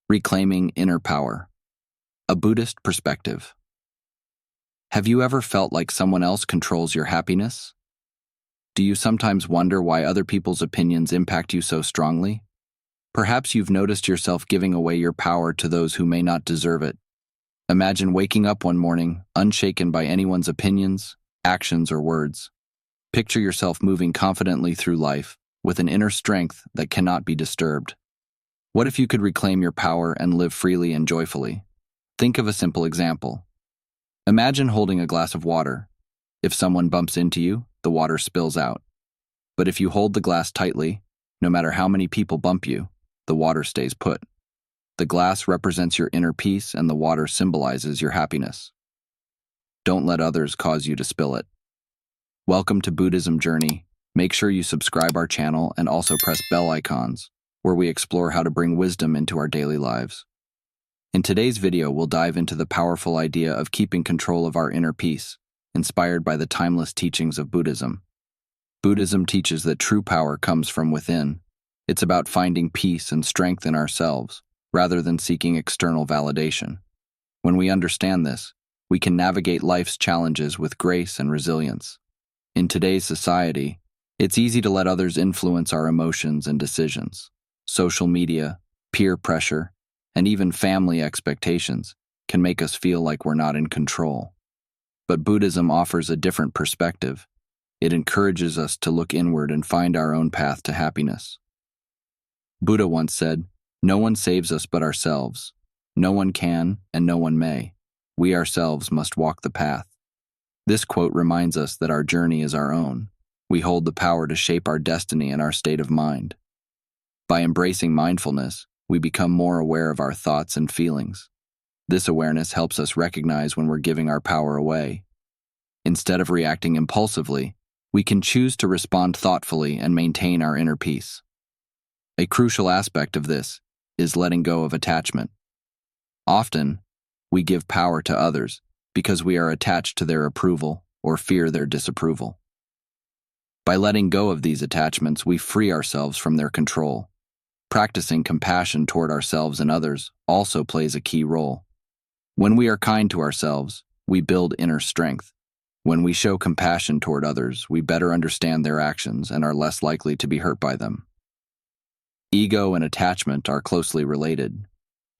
Reclaiming inner power. A Buddhist perspective. Have you ever felt like someone else controls your happiness? Do you sometimes wonder why other people's opinions impact you so strongly? Perhaps you've noticed yourself giving away your power to those who may not deserve it. Imagine waking up one morning, unshaken by anyone's opinions, actions, or words. Picture yourself moving confidently through life, with an inner strength that cannot be disturbed. What if you could reclaim your power and live freely and joyfully? Think of a simple example. Imagine holding a glass of water. If someone bumps into you, the water spills out. But if you hold the glass tightly, no matter how many people bump you, the water stays put. The glass represents your inner peace and the water symbolizes your happiness. Don't let others cause you to spill it. Welcome to Buddhism Journey. Make sure you subscribe our channel and also press bell icons, where we explore how to bring wisdom into our daily lives. In today's video, we'll dive into the powerful idea of keeping control of our inner peace, inspired by the timeless teachings of Buddhism. Buddhism teaches that true power comes from within. It's about finding peace and strength in ourselves, rather than seeking external validation. When we understand this, we can navigate life's challenges with grace and resilience. In today's society, it's easy to let others influence our emotions and decisions. Social media, peer pressure, and even family expectations can make us feel like we're not in control. But Buddhism offers a different perspective. It encourages us to look inward and find our own path to happiness. Buddha once said, "No one saves us but ourselves. No one can, and no one may. We ourselves must walk the path." This quote reminds us that our journey is our own. We hold the power to shape our destiny and our state of mind. By embracing mindfulness, we become more aware of our thoughts and feelings. This awareness helps us recognize when we're giving our power away. Instead of reacting impulsively, we can choose to respond thoughtfully and maintain our inner peace. A crucial aspect of this is letting go of attachment. Often, we give power to others because we are attached to their approval or fear their disapproval. By letting go of these attachments, we free ourselves from their control. Practicing compassion toward ourselves and others also plays a key role. When we are kind to ourselves, we build inner strength. When we show compassion toward others, we better understand their actions and are less likely to be hurt by them. Ego and attachment are closely related.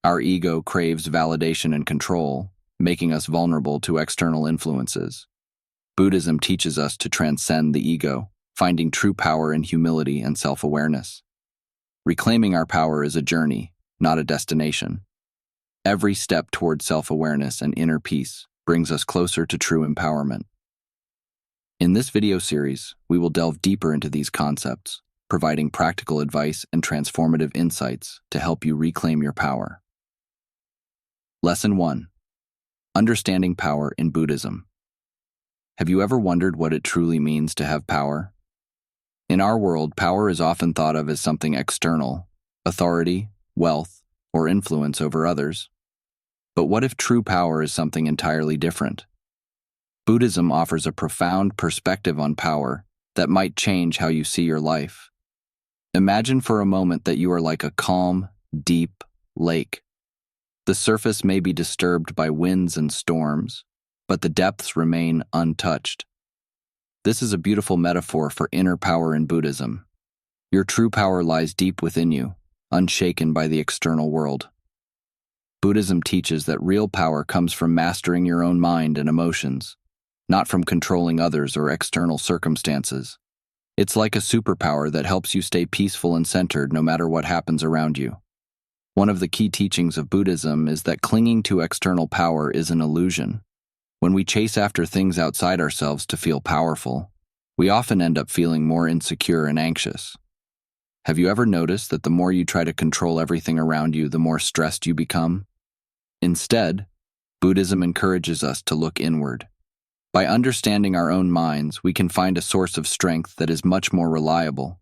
Our ego craves validation and control, making us vulnerable to external influences. Buddhism teaches us to transcend the ego, finding true power in humility and self-awareness. Reclaiming our power is a journey, not a destination. Every step toward self-awareness and inner peace brings us closer to true empowerment. In this video series, we will delve deeper into these concepts, providing practical advice and transformative insights to help you reclaim your power. Lesson 1. Understanding power in Buddhism. Have you ever wondered what it truly means to have power? In our world, power is often thought of as something external, authority, wealth, or influence over others. But what if true power is something entirely different? Buddhism offers a profound perspective on power that might change how you see your life. Imagine for a moment that you are like a calm, deep lake. The surface may be disturbed by winds and storms, but the depths remain untouched. This is a beautiful metaphor for inner power in Buddhism. Your true power lies deep within you, unshaken by the external world. Buddhism teaches that real power comes from mastering your own mind and emotions, not from controlling others or external circumstances. It's like a superpower that helps you stay peaceful and centered no matter what happens around you. One of the key teachings of Buddhism is that clinging to external power is an illusion. When we chase after things outside ourselves to feel powerful, we often end up feeling more insecure and anxious. Have you ever noticed that the more you try to control everything around you, the more stressed you become? Instead, Buddhism encourages us to look inward. By understanding our own minds, we can find a source of strength that is much more reliable.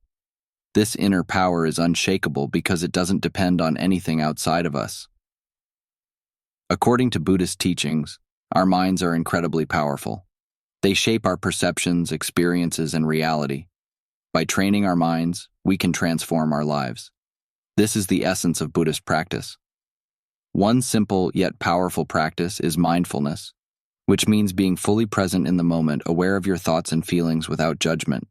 This inner power is unshakable because it doesn't depend on anything outside of us. According to Buddhist teachings, our minds are incredibly powerful. They shape our perceptions, experiences, and reality. By training our minds, we can transform our lives. This is the essence of Buddhist practice. One simple yet powerful practice is mindfulness, which means being fully present in the moment, aware of your thoughts and feelings without judgment.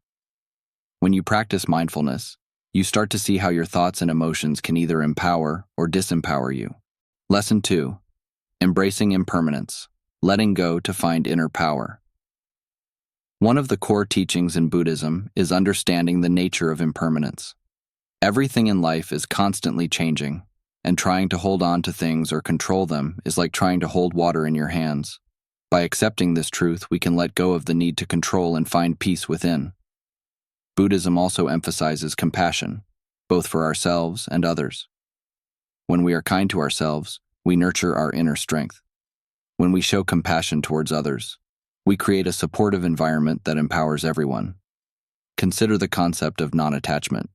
When you practice mindfulness, you start to see how your thoughts and emotions can either empower or disempower you. Lesson 2. Embracing impermanence, letting go to find inner power. One of the core teachings in Buddhism is understanding the nature of impermanence. Everything in life is constantly changing, and trying to hold on to things or control them is like trying to hold water in your hands. By accepting this truth, we can let go of the need to control and find peace within. Buddhism also emphasizes compassion, both for ourselves and others. When we are kind to ourselves, we nurture our inner strength. When we show compassion towards others, we create a supportive environment that empowers everyone. Consider the concept of non-attachment.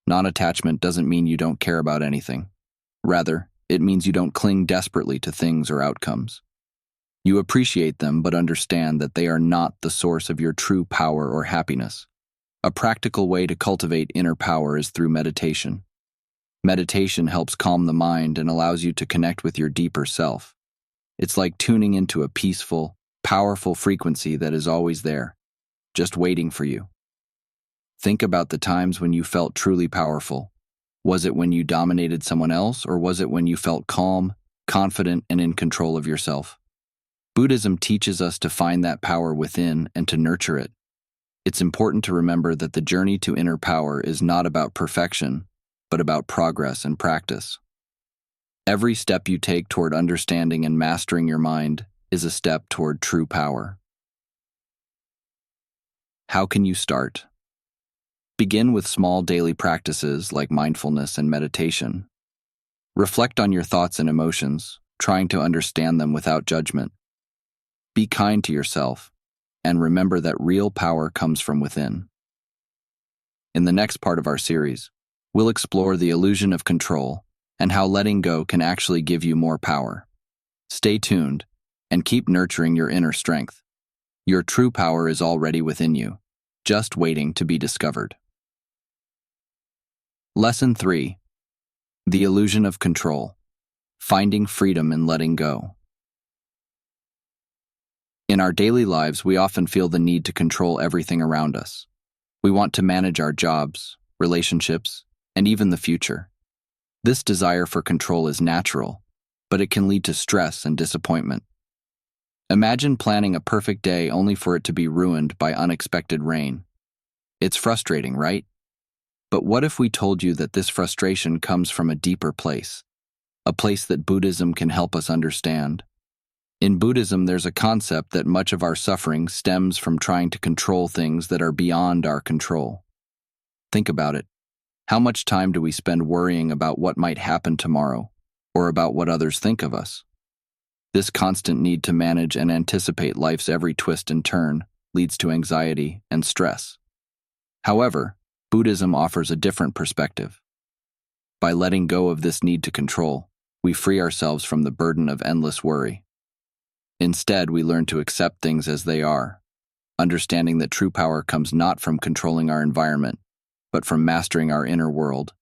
Non-attachment doesn't mean you don't care about anything. Rather, it means you don't cling desperately to things or outcomes. You appreciate them but understand that they are not the source of your true power or happiness. A practical way to cultivate inner power is through meditation. Meditation helps calm the mind and allows you to connect with your deeper self. It's like tuning into a peaceful, powerful frequency that is always there, just waiting for you. Think about the times when you felt truly powerful. Was it when you dominated someone else, or was it when you felt calm, confident, and in control of yourself? Buddhism teaches us to find that power within and to nurture it. It's important to remember that the journey to inner power is not about perfection, but about progress and practice. Every step you take toward understanding and mastering your mind is a step toward true power. How can you start? Begin with small daily practices like mindfulness and meditation. Reflect on your thoughts and emotions, trying to understand them without judgment. Be kind to yourself, and remember that real power comes from within. In the next part of our series, we'll explore the illusion of control and how letting go can actually give you more power. Stay tuned and keep nurturing your inner strength. Your true power is already within you, just waiting to be discovered. Lesson 3. The illusion of control. Finding freedom in letting go. In our daily lives, we often feel the need to control everything around us. We want to manage our jobs, relationships, and even the future. This desire for control is natural, but it can lead to stress and disappointment. Imagine planning a perfect day only for it to be ruined by unexpected rain. It's frustrating, right? But what if we told you that this frustration comes from a deeper place, a place that Buddhism can help us understand? In Buddhism, there's a concept that much of our suffering stems from trying to control things that are beyond our control. Think about it. How much time do we spend worrying about what might happen tomorrow, or about what others think of us? This constant need to manage and anticipate life's every twist and turn leads to anxiety and stress. However, Buddhism offers a different perspective. By letting go of this need to control, we free ourselves from the burden of endless worry. Instead, we learn to accept things as they are, understanding that true power comes not from controlling our environment, but from mastering our inner world.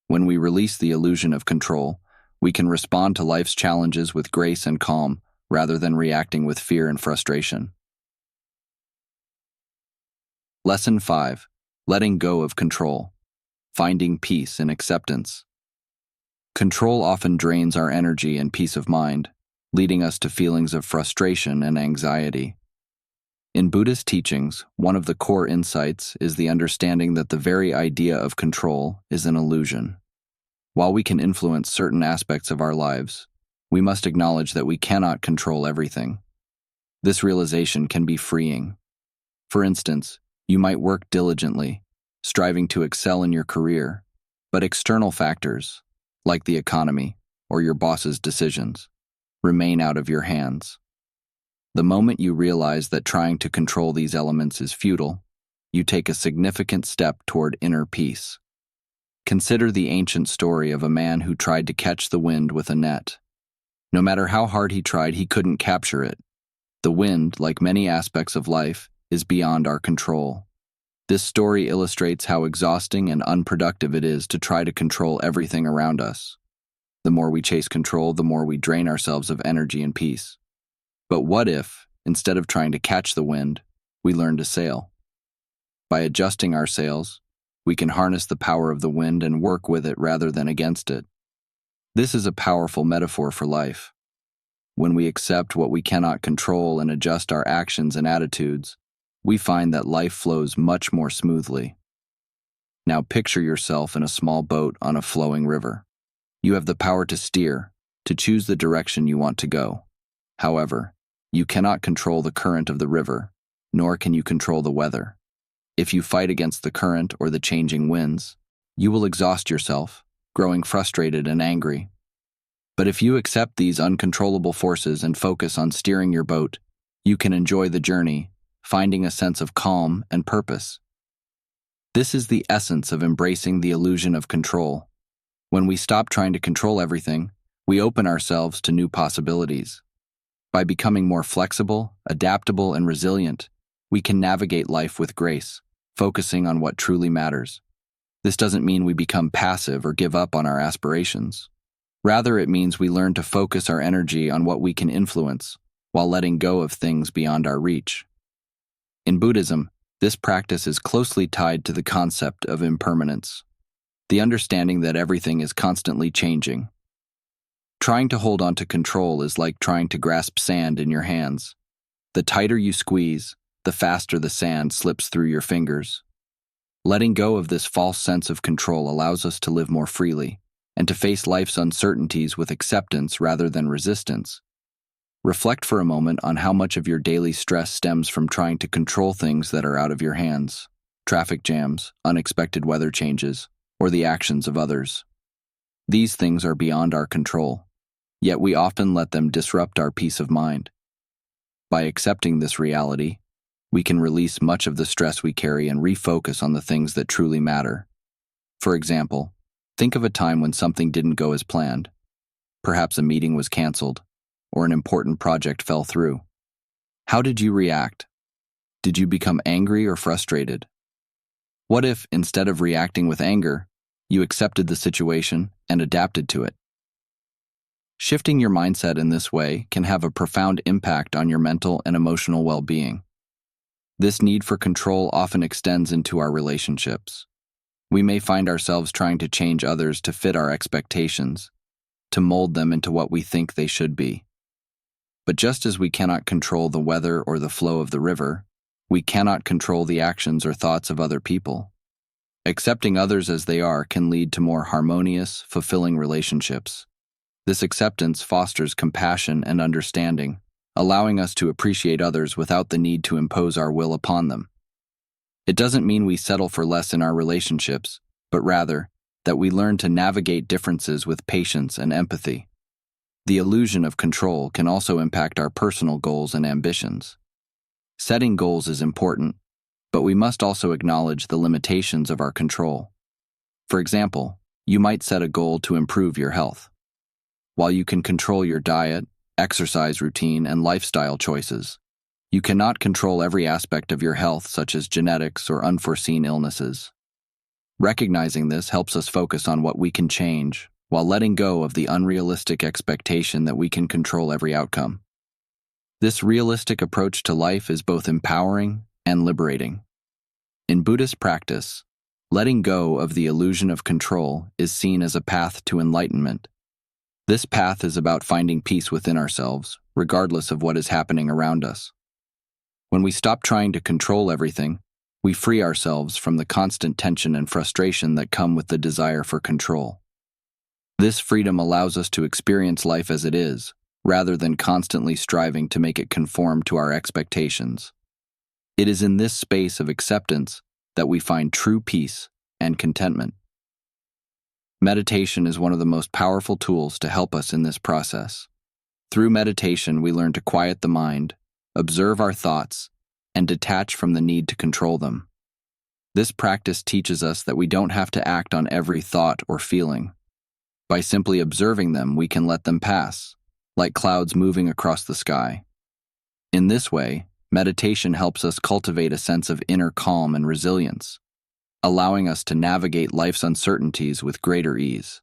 When we release the illusion of control, we can respond to life's challenges with grace and calm, rather than reacting with fear and frustration. Lesson 5. Letting go of control. Finding peace in acceptance. Control often drains our energy and peace of mind, leading us to feelings of frustration and anxiety. In Buddhist teachings, one of the core insights is the understanding that the very idea of control is an illusion. While we can influence certain aspects of our lives, we must acknowledge that we cannot control everything. This realization can be freeing. For instance, you might work diligently, striving to excel in your career, but external factors, like the economy or your boss's decisions, remain out of your hands. The moment you realize that trying to control these elements is futile, you take a significant step toward inner peace. Consider the ancient story of a man who tried to catch the wind with a net. No matter how hard he tried, he couldn't capture it. The wind, like many aspects of life, is beyond our control. This story illustrates how exhausting and unproductive it is to try to control everything around us. The more we chase control, the more we drain ourselves of energy and peace. But what if, instead of trying to catch the wind, we learn to sail? By adjusting our sails, we can harness the power of the wind and work with it rather than against it. This is a powerful metaphor for life. When we accept what we cannot control and adjust our actions and attitudes, we find that life flows much more smoothly. Now picture yourself in a small boat on a flowing river. You have the power to steer, to choose the direction you want to go. However, you cannot control the current of the river, nor can you control the weather. If you fight against the current or the changing winds, you will exhaust yourself, growing frustrated and angry. But if you accept these uncontrollable forces and focus on steering your boat, you can enjoy the journey, finding a sense of calm and purpose. This is the essence of embracing the illusion of control. When we stop trying to control everything, we open ourselves to new possibilities. By becoming more flexible, adaptable, and resilient, we can navigate life with grace, focusing on what truly matters. This doesn't mean we become passive or give up on our aspirations. Rather, it means we learn to focus our energy on what we can influence, while letting go of things beyond our reach. In Buddhism, this practice is closely tied to the concept of impermanence, the understanding that everything is constantly changing. Trying to hold on to control is like trying to grasp sand in your hands. The tighter you squeeze, the faster the sand slips through your fingers. Letting go of this false sense of control allows us to live more freely, and to face life's uncertainties with acceptance rather than resistance. Reflect for a moment on how much of your daily stress stems from trying to control things that are out of your hands: traffic jams, unexpected weather changes, or the actions of others. These things are beyond our control, yet we often let them disrupt our peace of mind. By accepting this reality, we can release much of the stress we carry and refocus on the things that truly matter. For example, think of a time when something didn't go as planned. Perhaps a meeting was canceled, or an important project fell through. How did you react? Did you become angry or frustrated? What if, instead of reacting with anger, you accepted the situation and adapted to it? Shifting your mindset in this way can have a profound impact on your mental and emotional well-being. This need for control often extends into our relationships. We may find ourselves trying to change others to fit our expectations, to mold them into what we think they should be. But just as we cannot control the weather or the flow of the river, we cannot control the actions or thoughts of other people. Accepting others as they are can lead to more harmonious, fulfilling relationships. This acceptance fosters compassion and understanding, allowing us to appreciate others without the need to impose our will upon them. It doesn't mean we settle for less in our relationships, but rather that we learn to navigate differences with patience and empathy. The illusion of control can also impact our personal goals and ambitions. Setting goals is important, but we must also acknowledge the limitations of our control. For example, you might set a goal to improve your health. While you can control your diet, exercise routine, and lifestyle choices, you cannot control every aspect of your health, such as genetics or unforeseen illnesses. Recognizing this helps us focus on what we can change, while letting go of the unrealistic expectation that we can control every outcome. This realistic approach to life is both empowering and liberating. In Buddhist practice, letting go of the illusion of control is seen as a path to enlightenment. This path is about finding peace within ourselves, regardless of what is happening around us. When we stop trying to control everything, we free ourselves from the constant tension and frustration that come with the desire for control. This freedom allows us to experience life as it is, rather than constantly striving to make it conform to our expectations. It is in this space of acceptance that we find true peace and contentment. Meditation is one of the most powerful tools to help us in this process. Through meditation, we learn to quiet the mind, observe our thoughts, and detach from the need to control them. This practice teaches us that we don't have to act on every thought or feeling. By simply observing them, we can let them pass, like clouds moving across the sky. In this way, meditation helps us cultivate a sense of inner calm and resilience, allowing us to navigate life's uncertainties with greater ease.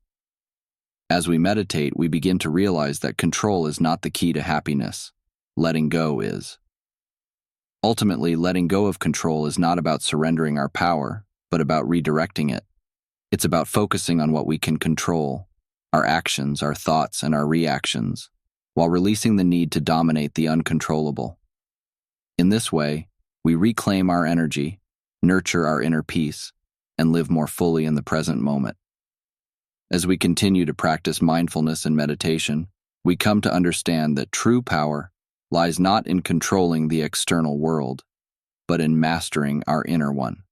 As we meditate, we begin to realize that control is not the key to happiness. Letting go is. Ultimately, letting go of control is not about surrendering our power, but about redirecting it. It's about focusing on what we can control, our actions, our thoughts, and our reactions, while releasing the need to dominate the uncontrollable. In this way, we reclaim our energy, nurture our inner peace, and live more fully in the present moment. As we continue to practice mindfulness and meditation, we come to understand that true power lies not in controlling the external world, but in mastering our inner one.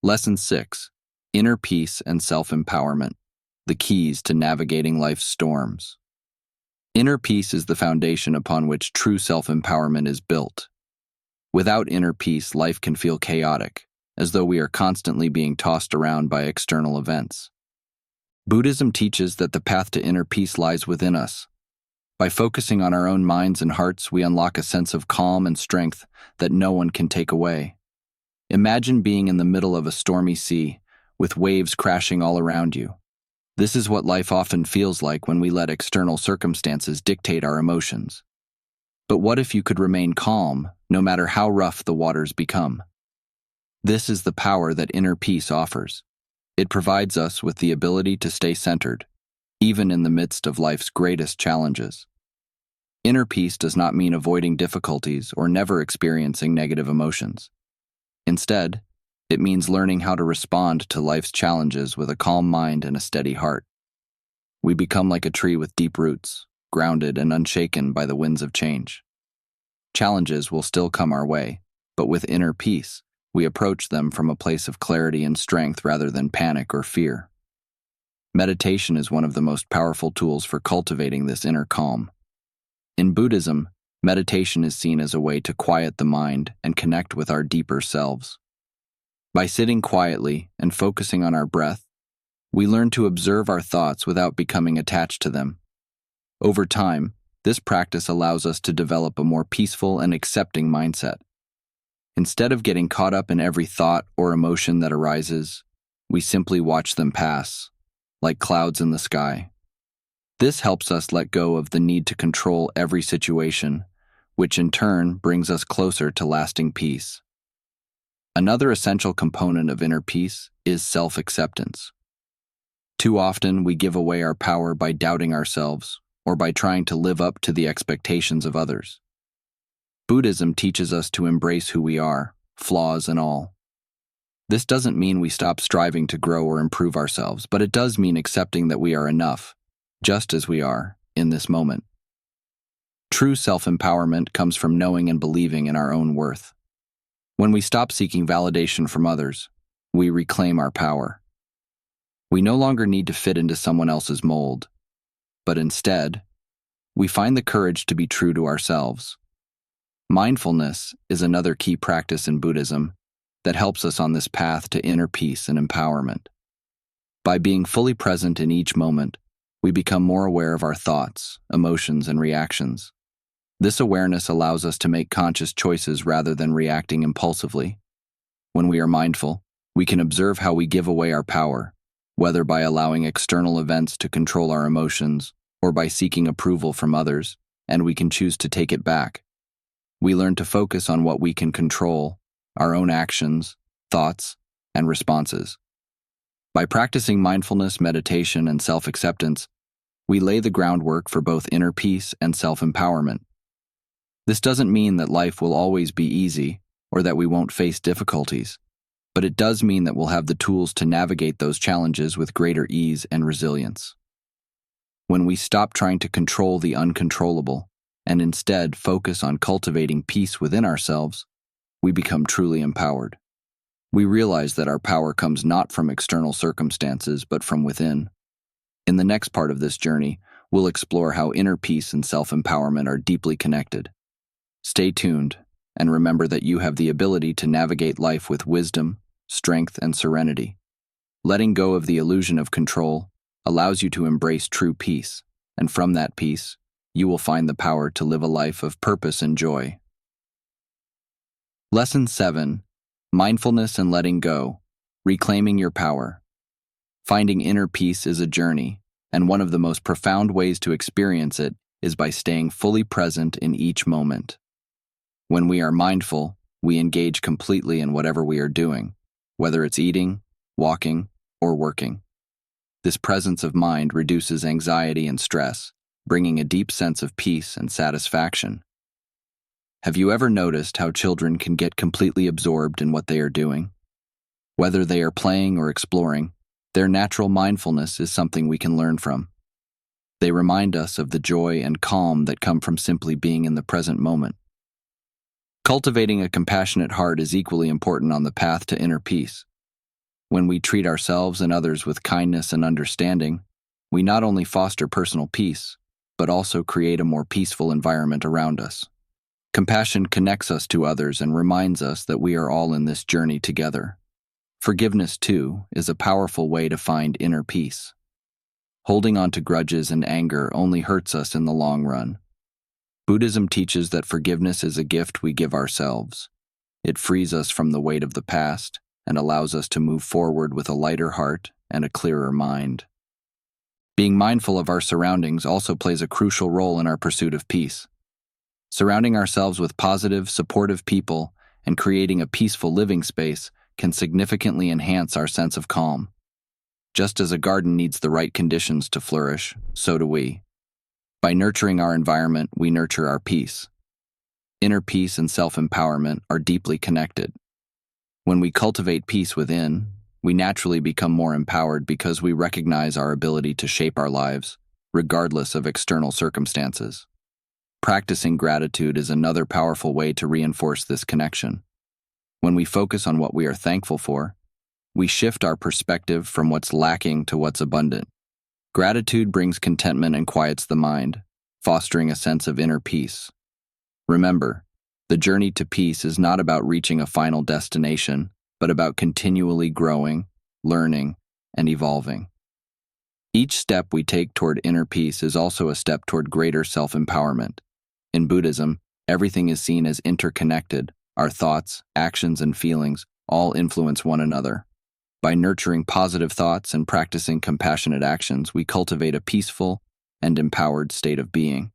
Lesson 6. Inner Peace and Self-Empowerment, the keys to navigating life's storms. Inner peace is the foundation upon which true self-empowerment is built. Without inner peace, life can feel chaotic, as though we are constantly being tossed around by external events. Buddhism teaches that the path to inner peace lies within us. By focusing on our own minds and hearts, we unlock a sense of calm and strength that no one can take away. Imagine being in the middle of a stormy sea, with waves crashing all around you. This is what life often feels like when we let external circumstances dictate our emotions. But what if you could remain calm, no matter how rough the waters become? This is the power that inner peace offers. It provides us with the ability to stay centered, even in the midst of life's greatest challenges. Inner peace does not mean avoiding difficulties or never experiencing negative emotions. Instead, it means learning how to respond to life's challenges with a calm mind and a steady heart. We become like a tree with deep roots, grounded and unshaken by the winds of change. Challenges will still come our way, but with inner peace, we approach them from a place of clarity and strength rather than panic or fear. Meditation is one of the most powerful tools for cultivating this inner calm. In Buddhism, meditation is seen as a way to quiet the mind and connect with our deeper selves. By sitting quietly and focusing on our breath, we learn to observe our thoughts without becoming attached to them. Over time, this practice allows us to develop a more peaceful and accepting mindset. Instead of getting caught up in every thought or emotion that arises, we simply watch them pass, like clouds in the sky. This helps us let go of the need to control every situation, which in turn brings us closer to lasting peace. Another essential component of inner peace is self-acceptance. Too often, we give away our power by doubting ourselves or by trying to live up to the expectations of others. Buddhism teaches us to embrace who we are, flaws and all. This doesn't mean we stop striving to grow or improve ourselves, but it does mean accepting that we are enough, just as we are, in this moment. True self-empowerment comes from knowing and believing in our own worth. When we stop seeking validation from others, we reclaim our power. We no longer need to fit into someone else's mold, but instead, we find the courage to be true to ourselves. Mindfulness is another key practice in Buddhism that helps us on this path to inner peace and empowerment. By being fully present in each moment, we become more aware of our thoughts, emotions, and reactions. This awareness allows us to make conscious choices rather than reacting impulsively. When we are mindful, we can observe how we give away our power, whether by allowing external events to control our emotions or by seeking approval from others, and we can choose to take it back. We learn to focus on what we can control, our own actions, thoughts, and responses. By practicing mindfulness, meditation, and self-acceptance, we lay the groundwork for both inner peace and self-empowerment. This doesn't mean that life will always be easy or that we won't face difficulties, but it does mean that we'll have the tools to navigate those challenges with greater ease and resilience. When we stop trying to control the uncontrollable and instead focus on cultivating peace within ourselves, we become truly empowered. We realize that our power comes not from external circumstances, but from within. In the next part of this journey, we'll explore how inner peace and self-empowerment are deeply connected. Stay tuned, and remember that you have the ability to navigate life with wisdom, strength, and serenity. Letting go of the illusion of control allows you to embrace true peace, and from that peace, you will find the power to live a life of purpose and joy. Lesson 7. Mindfulness and letting go, reclaiming your power. Finding inner peace is a journey, and one of the most profound ways to experience it is by staying fully present in each moment. When we are mindful, we engage completely in whatever we are doing, whether it's eating, walking, or working. This presence of mind reduces anxiety and stress, bringing a deep sense of peace and satisfaction. Have you ever noticed how children can get completely absorbed in what they are doing? Whether they are playing or exploring, their natural mindfulness is something we can learn from. They remind us of the joy and calm that come from simply being in the present moment. Cultivating a compassionate heart is equally important on the path to inner peace. When we treat ourselves and others with kindness and understanding, we not only foster personal peace, but also create a more peaceful environment around us. Compassion connects us to others and reminds us that we are all in this journey together. Forgiveness, too, is a powerful way to find inner peace. Holding on to grudges and anger only hurts us in the long run. Buddhism teaches that forgiveness is a gift we give ourselves. It frees us from the weight of the past and allows us to move forward with a lighter heart and a clearer mind. Being mindful of our surroundings also plays a crucial role in our pursuit of peace. Surrounding ourselves with positive, supportive people and creating a peaceful living space can significantly enhance our sense of calm. Just as a garden needs the right conditions to flourish, so do we. By nurturing our environment, we nurture our peace. Inner peace and self-empowerment are deeply connected. When we cultivate peace within, we naturally become more empowered because we recognize our ability to shape our lives, regardless of external circumstances. Practicing gratitude is another powerful way to reinforce this connection. When we focus on what we are thankful for, we shift our perspective from what's lacking to what's abundant. Gratitude brings contentment and quiets the mind, fostering a sense of inner peace. Remember, the journey to peace is not about reaching a final destination, but about continually growing, learning, and evolving. Each step we take toward inner peace is also a step toward greater self-empowerment. In Buddhism, everything is seen as interconnected. Our thoughts, actions, and feelings all influence one another. By nurturing positive thoughts and practicing compassionate actions, we cultivate a peaceful and empowered state of being.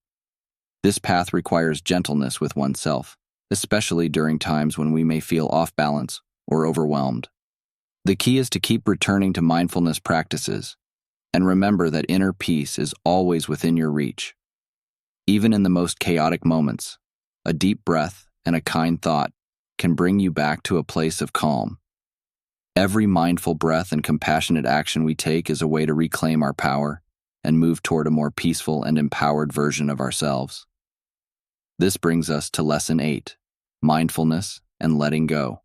This path requires gentleness with oneself, especially during times when we may feel off balance or overwhelmed. The key is to keep returning to mindfulness practices and remember that inner peace is always within your reach. Even in the most chaotic moments, a deep breath and a kind thought can bring you back to a place of calm. Every mindful breath and compassionate action we take is a way to reclaim our power and move toward a more peaceful and empowered version of ourselves. This brings us to Lesson 8, Mindfulness and Letting Go.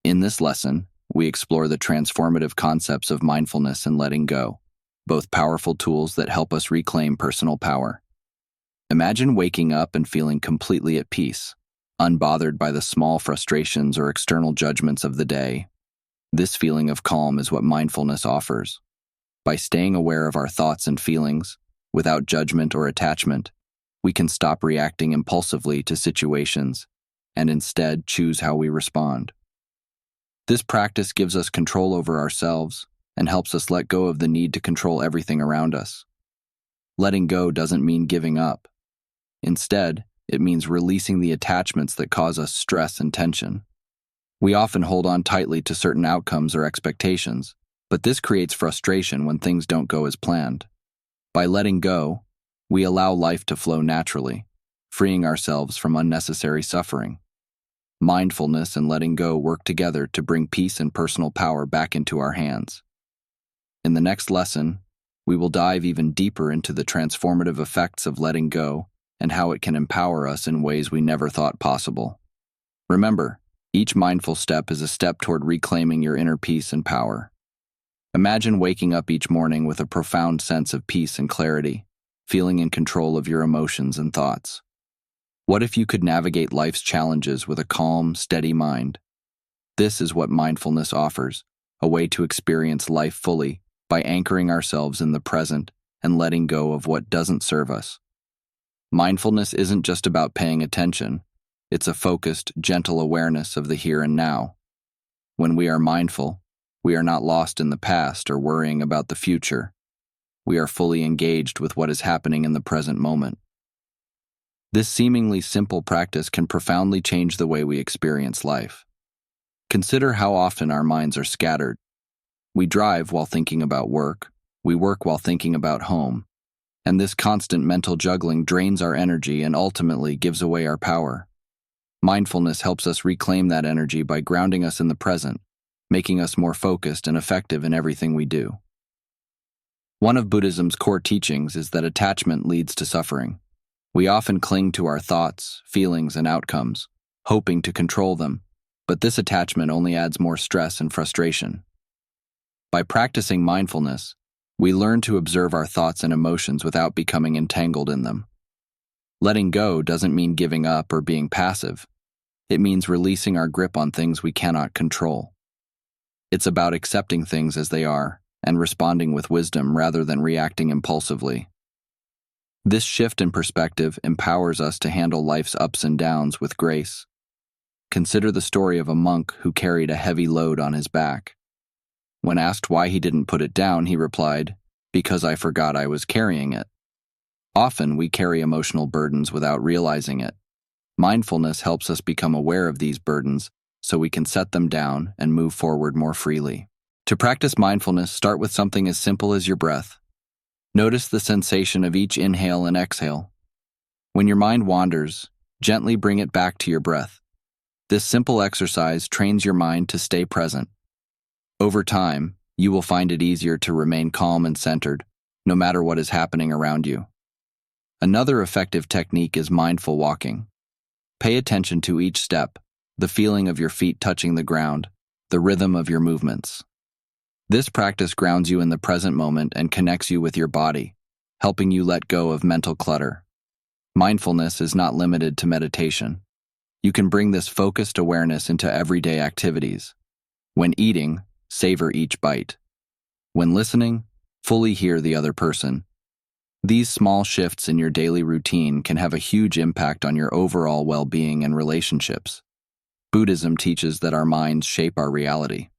In this lesson, we explore the transformative concepts of mindfulness and letting go, both powerful tools that help us reclaim personal power. Imagine waking up and feeling completely at peace, unbothered by the small frustrations or external judgments of the day. This feeling of calm is what mindfulness offers. By staying aware of our thoughts and feelings, without judgment or attachment, we can stop reacting impulsively to situations and instead choose how we respond. This practice gives us control over ourselves and helps us let go of the need to control everything around us. Letting go doesn't mean giving up. Instead, it means releasing the attachments that cause us stress and tension. We often hold on tightly to certain outcomes or expectations, but this creates frustration when things don't go as planned. By letting go, we allow life to flow naturally, freeing ourselves from unnecessary suffering. Mindfulness and letting go work together to bring peace and personal power back into our hands. In the next lesson, we will dive even deeper into the transformative effects of letting go and how it can empower us in ways we never thought possible. Remember, each mindful step is a step toward reclaiming your inner peace and power. Imagine waking up each morning with a profound sense of peace and clarity, feeling in control of your emotions and thoughts. What if you could navigate life's challenges with a calm, steady mind? This is what mindfulness offers, a way to experience life fully by anchoring ourselves in the present and letting go of what doesn't serve us. Mindfulness isn't just about paying attention. It's a focused, gentle awareness of the here and now. When we are mindful, We are not lost in the past or worrying about the future. We are fully engaged with what is happening in the present moment. This seemingly simple practice can profoundly change the way we experience life. Consider how often our minds are scattered. We drive while thinking about work, we work while thinking about home, and this constant mental juggling drains our energy and ultimately gives away our power. Mindfulness helps us reclaim that energy by grounding us in the present, making us more focused and effective in everything we do. One of Buddhism's core teachings is that attachment leads to suffering. We often cling to our thoughts, feelings, and outcomes, hoping to control them, but this attachment only adds more stress and frustration. By practicing mindfulness, we learn to observe our thoughts and emotions without becoming entangled in them. Letting go doesn't mean giving up or being passive. It means releasing our grip on things we cannot control. It's about accepting things as they are and responding with wisdom rather than reacting impulsively. This shift in perspective empowers us to handle life's ups and downs with grace. Consider the story of a monk who carried a heavy load on his back. When asked why he didn't put it down, he replied, "Because I forgot I was carrying it." Often we carry emotional burdens without realizing it. Mindfulness helps us become aware of these burdens so we can set them down and move forward more freely. To practice mindfulness, start with something as simple as your breath. Notice the sensation of each inhale and exhale. When your mind wanders, gently bring it back to your breath. This simple exercise trains your mind to stay present. Over time, you will find it easier to remain calm and centered, no matter what is happening around you. Another effective technique is mindful walking. Pay attention to each step, the feeling of your feet touching the ground, the rhythm of your movements. This practice grounds you in the present moment and connects you with your body, helping you let go of mental clutter. Mindfulness is not limited to meditation. You can bring this focused awareness into everyday activities. When eating, savor each bite. When listening, fully hear the other person. These small shifts in your daily routine can have a huge impact on your overall well-being and relationships. Buddhism teaches that our minds shape our reality.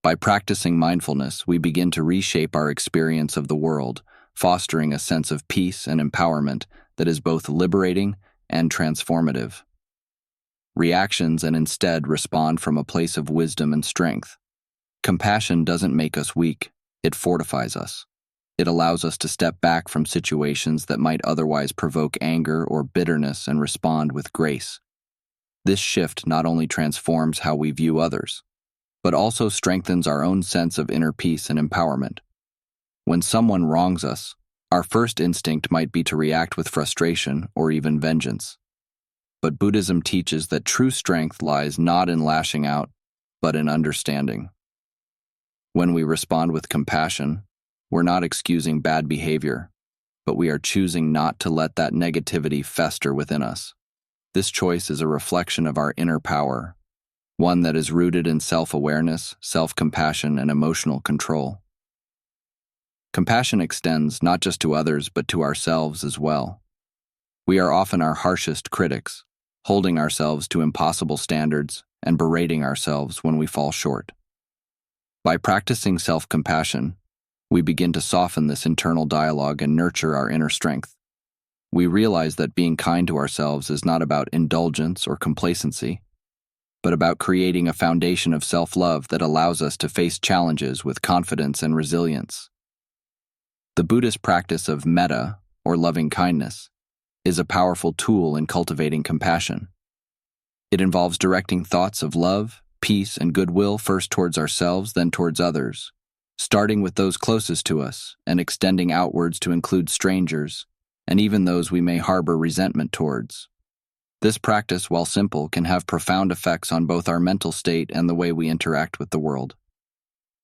By practicing mindfulness, we begin to reshape our experience of the world, fostering a sense of peace and empowerment that is both liberating and transformative. Reactions and instead respond from a place of wisdom and strength. Compassion doesn't make us weak, it fortifies us. It allows us to step back from situations that might otherwise provoke anger or bitterness and respond with grace. This shift not only transforms how we view others, but also strengthens our own sense of inner peace and empowerment. When someone wrongs us, our first instinct might be to react with frustration or even vengeance. But Buddhism teaches that true strength lies not in lashing out, but in understanding. When we respond with compassion, we're not excusing bad behavior, but we are choosing not to let that negativity fester within us. This choice is a reflection of our inner power, one that is rooted in self-awareness, self-compassion, and emotional control. Compassion extends not just to others, but to ourselves as well. We are often our harshest critics, holding ourselves to impossible standards and berating ourselves when we fall short. By practicing self-compassion, we begin to soften this internal dialogue and nurture our inner strength. We realize that being kind to ourselves is not about indulgence or complacency, but about creating a foundation of self-love that allows us to face challenges with confidence and resilience. The Buddhist practice of metta, or loving kindness, is a powerful tool in cultivating compassion. It involves directing thoughts of love, peace, and goodwill first towards ourselves, then towards others, starting with those closest to us and extending outwards to include strangers, and even those we may harbor resentment towards. This practice, while simple, can have profound effects on both our mental state and the way we interact with the world.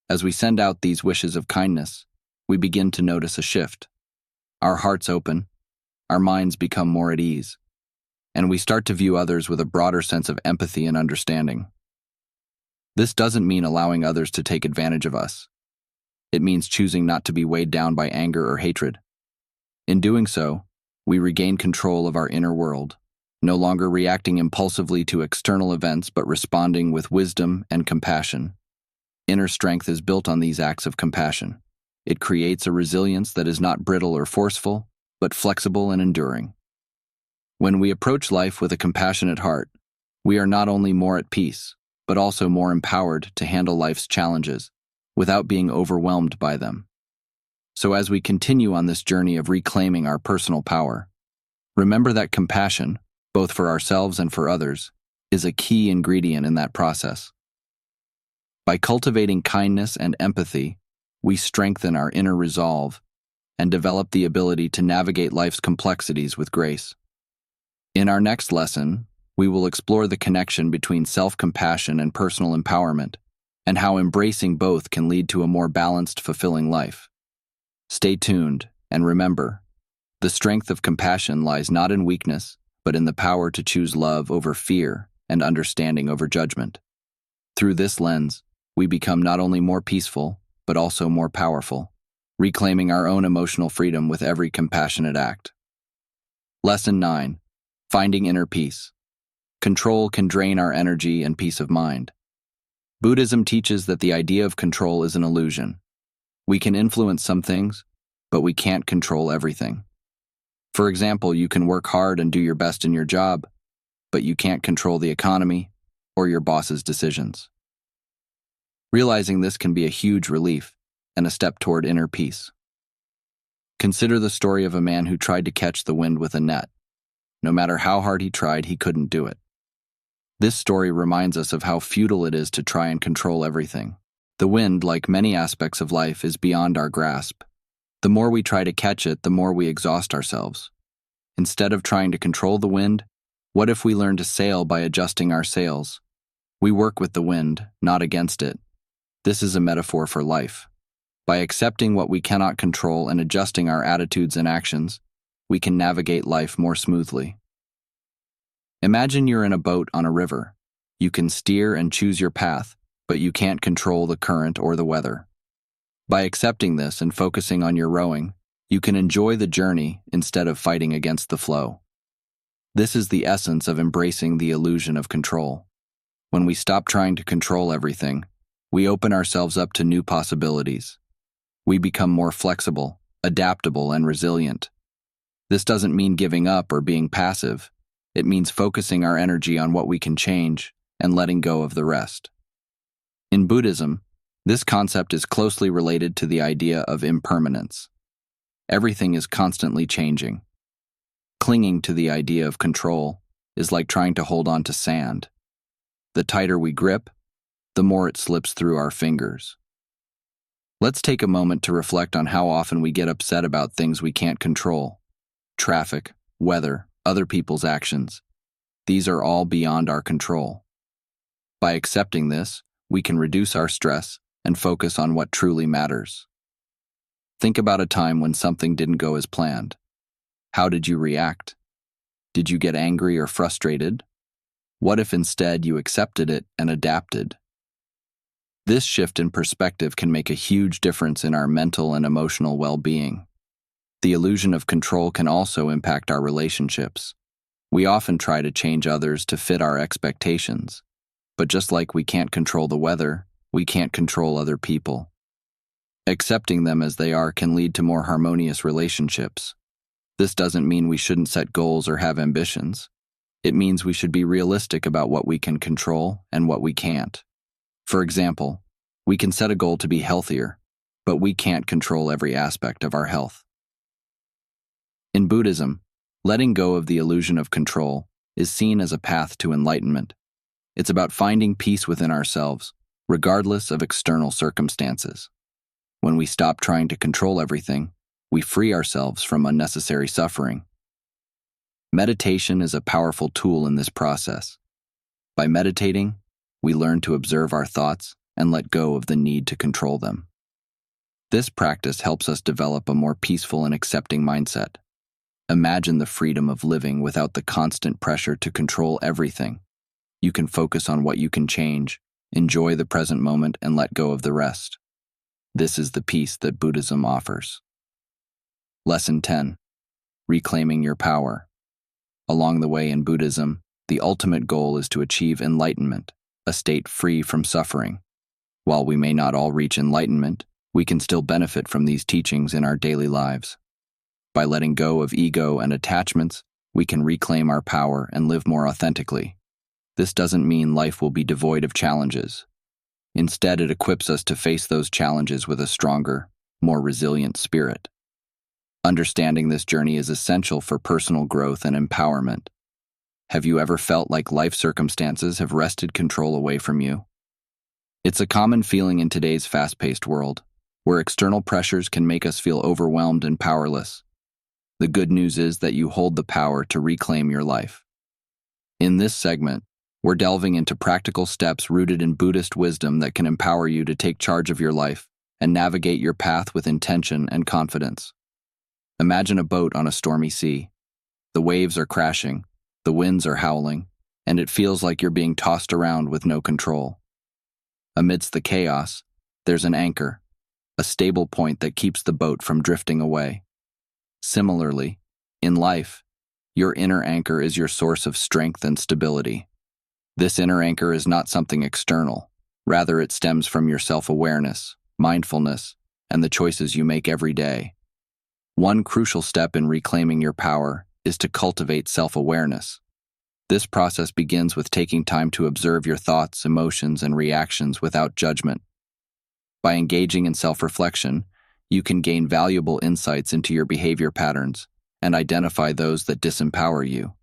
As we send out these wishes of kindness, we begin to notice a shift. Our hearts open, our minds become more at ease, and we start to view others with a broader sense of empathy and understanding. This doesn't mean allowing others to take advantage of us. It means choosing not to be weighed down by anger or hatred. In doing so, we regain control of our inner world, no longer reacting impulsively to external events but responding with wisdom and compassion. Inner strength is built on these acts of compassion. It creates a resilience that is not brittle or forceful, but flexible and enduring. When we approach life with a compassionate heart, we are not only more at peace, but also more empowered to handle life's challenges without being overwhelmed by them. So as we continue on this journey of reclaiming our personal power, remember that compassion, both for ourselves and for others, is a key ingredient in that process. By cultivating kindness and empathy, we strengthen our inner resolve and develop the ability to navigate life's complexities with grace. In our next lesson, we will explore the connection between self-compassion and personal empowerment, and how embracing both can lead to a more balanced, fulfilling life. Stay tuned, and remember, the strength of compassion lies not in weakness, but in the power to choose love over fear and understanding over judgment. Through this lens, we become not only more peaceful, but also more powerful, reclaiming our own emotional freedom with every compassionate act. Lesson 9. Finding inner peace. Control can drain our energy and peace of mind. Buddhism teaches that the idea of control is an illusion. We can influence some things, but we can't control everything. For example, you can work hard and do your best in your job, but you can't control the economy or your boss's decisions. Realizing this can be a huge relief and a step toward inner peace. Consider the story of a man who tried to catch the wind with a net. No matter how hard he tried, he couldn't do it. This story reminds us of how futile it is to try and control everything. The wind, like many aspects of life, is beyond our grasp. The more we try to catch it, the more we exhaust ourselves. Instead of trying to control the wind, what if we learn to sail by adjusting our sails? We work with the wind, not against it. This is a metaphor for life. By accepting what we cannot control and adjusting our attitudes and actions, we can navigate life more smoothly. Imagine you're in a boat on a river. You can steer and choose your path, but you can't control the current or the weather. By accepting this and focusing on your rowing, you can enjoy the journey instead of fighting against the flow. This is the essence of embracing the illusion of control. When we stop trying to control everything, we open ourselves up to new possibilities. We become more flexible, adaptable, and resilient. This doesn't mean giving up or being passive. It means focusing our energy on what we can change and letting go of the rest. In Buddhism, this concept is closely related to the idea of impermanence. Everything is constantly changing. Clinging to the idea of control is like trying to hold on to sand. The tighter we grip, the more it slips through our fingers. Let's take a moment to reflect on how often we get upset about things we can't control. Traffic, weather, other people's actions. These are all beyond our control. By accepting this, we can reduce our stress and focus on what truly matters. Think about a time when something didn't go as planned. How did you react? Did you get angry or frustrated? What if instead you accepted it and adapted? This shift in perspective can make a huge difference in our mental and emotional well-being. The illusion of control can also impact our relationships. We often try to change others to fit our expectations. But just like we can't control the weather, we can't control other people. Accepting them as they are can lead to more harmonious relationships. This doesn't mean we shouldn't set goals or have ambitions. It means we should be realistic about what we can control and what we can't. For example, we can set a goal to be healthier, but we can't control every aspect of our health. In Buddhism, letting go of the illusion of control is seen as a path to enlightenment. It's about finding peace within ourselves, regardless of external circumstances. When we stop trying to control everything, we free ourselves from unnecessary suffering. Meditation is a powerful tool in this process. By meditating, we learn to observe our thoughts and let go of the need to control them. This practice helps us develop a more peaceful and accepting mindset. Imagine the freedom of living without the constant pressure to control everything. You can focus on what you can change, enjoy the present moment, and let go of the rest. This is the peace that Buddhism offers. Lesson 10. Reclaiming your power. Along the way in Buddhism, the ultimate goal is to achieve enlightenment, a state free from suffering. While we may not all reach enlightenment, we can still benefit from these teachings in our daily lives. By letting go of ego and attachments, we can reclaim our power and live more authentically. This doesn't mean life will be devoid of challenges. Instead, it equips us to face those challenges with a stronger, more resilient spirit. Understanding this journey is essential for personal growth and empowerment. Have you ever felt like life circumstances have wrested control away from you? It's a common feeling in today's fast-paced world, where external pressures can make us feel overwhelmed and powerless. The good news is that you hold the power to reclaim your life. In this segment, we're delving into practical steps rooted in Buddhist wisdom that can empower you to take charge of your life and navigate your path with intention and confidence. Imagine a boat on a stormy sea. The waves are crashing, the winds are howling, and it feels like you're being tossed around with no control. Amidst the chaos, there's an anchor, a stable point that keeps the boat from drifting away. Similarly, in life, your inner anchor is your source of strength and stability. This inner anchor is not something external. Rather, it stems from your self-awareness, mindfulness, and the choices you make every day. One crucial step in reclaiming your power is to cultivate self-awareness. This process begins with taking time to observe your thoughts, emotions, and reactions without judgment. By engaging in self-reflection, you can gain valuable insights into your behavior patterns and identify those that disempower you.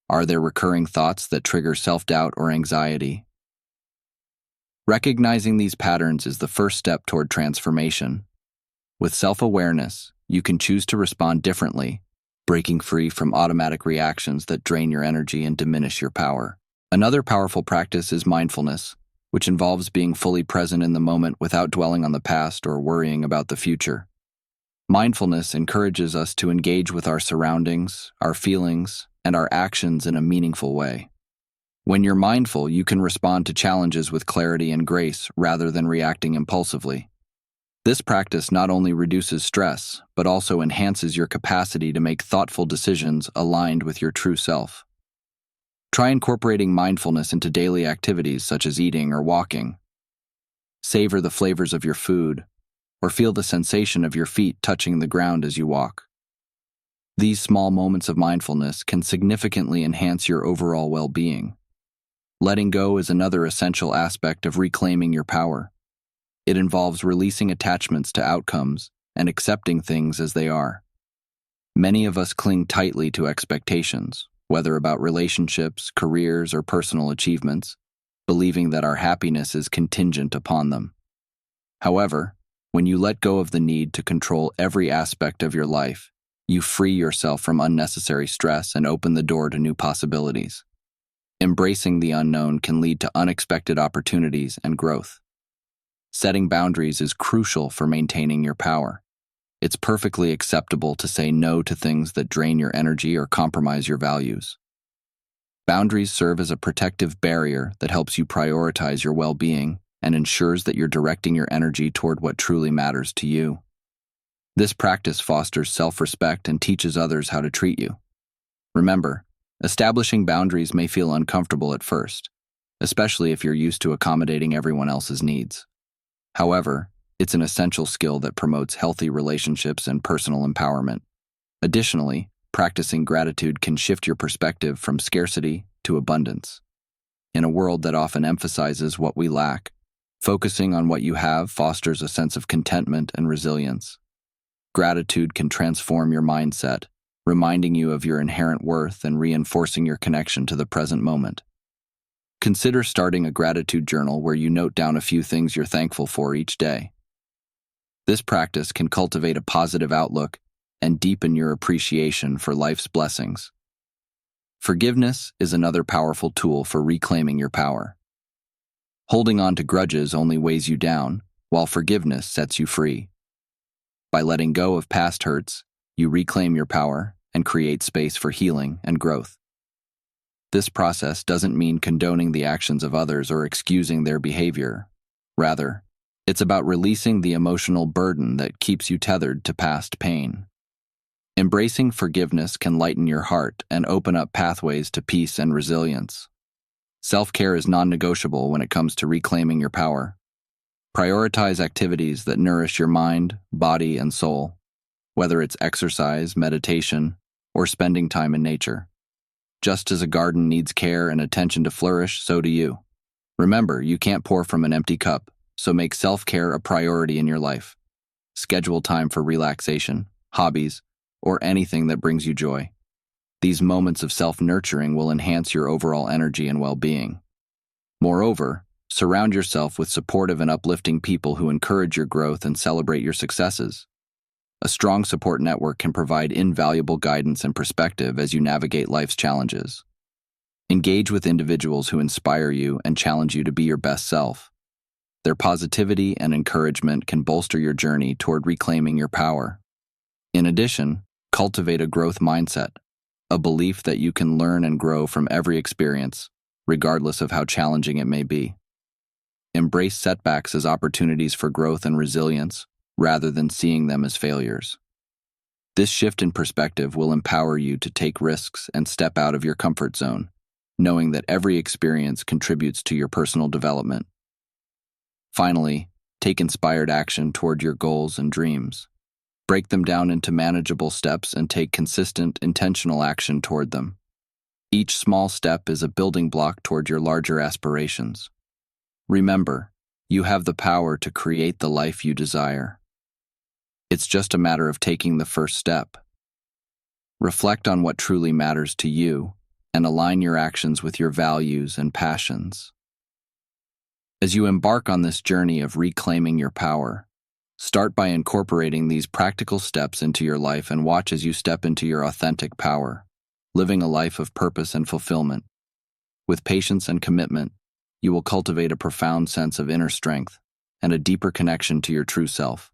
Are there recurring thoughts that trigger self-doubt or anxiety? Recognizing these patterns is the first step toward transformation. With self-awareness, you can choose to respond differently, breaking free from automatic reactions that drain your energy and diminish your power. Another powerful practice is mindfulness, which involves being fully present in the moment without dwelling on the past or worrying about the future. Mindfulness encourages us to engage with our surroundings, our feelings, and our actions in a meaningful way. When you're mindful, you can respond to challenges with clarity and grace rather than reacting impulsively. This practice not only reduces stress, but also enhances your capacity to make thoughtful decisions aligned with your true self. Try incorporating mindfulness into daily activities such as eating or walking. Savor the flavors of your food, or feel the sensation of your feet touching the ground as you walk. These small moments of mindfulness can significantly enhance your overall well-being. Letting go is another essential aspect of reclaiming your power. It involves releasing attachments to outcomes and accepting things as they are. Many of us cling tightly to expectations, whether about relationships, careers, or personal achievements, believing that our happiness is contingent upon them. However, when you let go of the need to control every aspect of your life, you free yourself from unnecessary stress and open the door to new possibilities. Embracing the unknown can lead to unexpected opportunities and growth. Setting boundaries is crucial for maintaining your power. It's perfectly acceptable to say no to things that drain your energy or compromise your values. Boundaries serve as a protective barrier that helps you prioritize your well-being and ensures that you're directing your energy toward what truly matters to you. This practice fosters self-respect and teaches others how to treat you. Remember, establishing boundaries may feel uncomfortable at first, especially if you're used to accommodating everyone else's needs. However, it's an essential skill that promotes healthy relationships and personal empowerment. Additionally, practicing gratitude can shift your perspective from scarcity to abundance. In a world that often emphasizes what we lack, focusing on what you have fosters a sense of contentment and resilience. Gratitude can transform your mindset, reminding you of your inherent worth and reinforcing your connection to the present moment. Consider starting a gratitude journal where you note down a few things you're thankful for each day. This practice can cultivate a positive outlook and deepen your appreciation for life's blessings. Forgiveness is another powerful tool for reclaiming your power. Holding on to grudges only weighs you down, while forgiveness sets you free. By letting go of past hurts, you reclaim your power and create space for healing and growth. This process doesn't mean condoning the actions of others or excusing their behavior. Rather, it's about releasing the emotional burden that keeps you tethered to past pain. Embracing forgiveness can lighten your heart and open up pathways to peace and resilience. Self-care is non-negotiable when it comes to reclaiming your power. Prioritize activities that nourish your mind, body, and soul, whether it's exercise, meditation, or spending time in nature. Just as a garden needs care and attention to flourish, so do you. Remember, you can't pour from an empty cup, so make self-care a priority in your life. Schedule time for relaxation, hobbies, or anything that brings you joy. These moments of self-nurturing will enhance your overall energy and well-being. Moreover, surround yourself with supportive and uplifting people who encourage your growth and celebrate your successes. A strong support network can provide invaluable guidance and perspective as you navigate life's challenges. Engage with individuals who inspire you and challenge you to be your best self. Their positivity and encouragement can bolster your journey toward reclaiming your power. In addition, cultivate a growth mindset, a belief that you can learn and grow from every experience, regardless of how challenging it may be. Embrace setbacks as opportunities for growth and resilience, rather than seeing them as failures. This shift in perspective will empower you to take risks and step out of your comfort zone, knowing that every experience contributes to your personal development. Finally, take inspired action toward your goals and dreams. Break them down into manageable steps and take consistent, intentional action toward them. Each small step is a building block toward your larger aspirations. Remember, you have the power to create the life you desire. It's just a matter of taking the first step. Reflect on what truly matters to you and align your actions with your values and passions. As you embark on this journey of reclaiming your power, start by incorporating these practical steps into your life and watch as you step into your authentic power, living a life of purpose and fulfillment. With patience and commitment, you will cultivate a profound sense of inner strength and a deeper connection to your true self.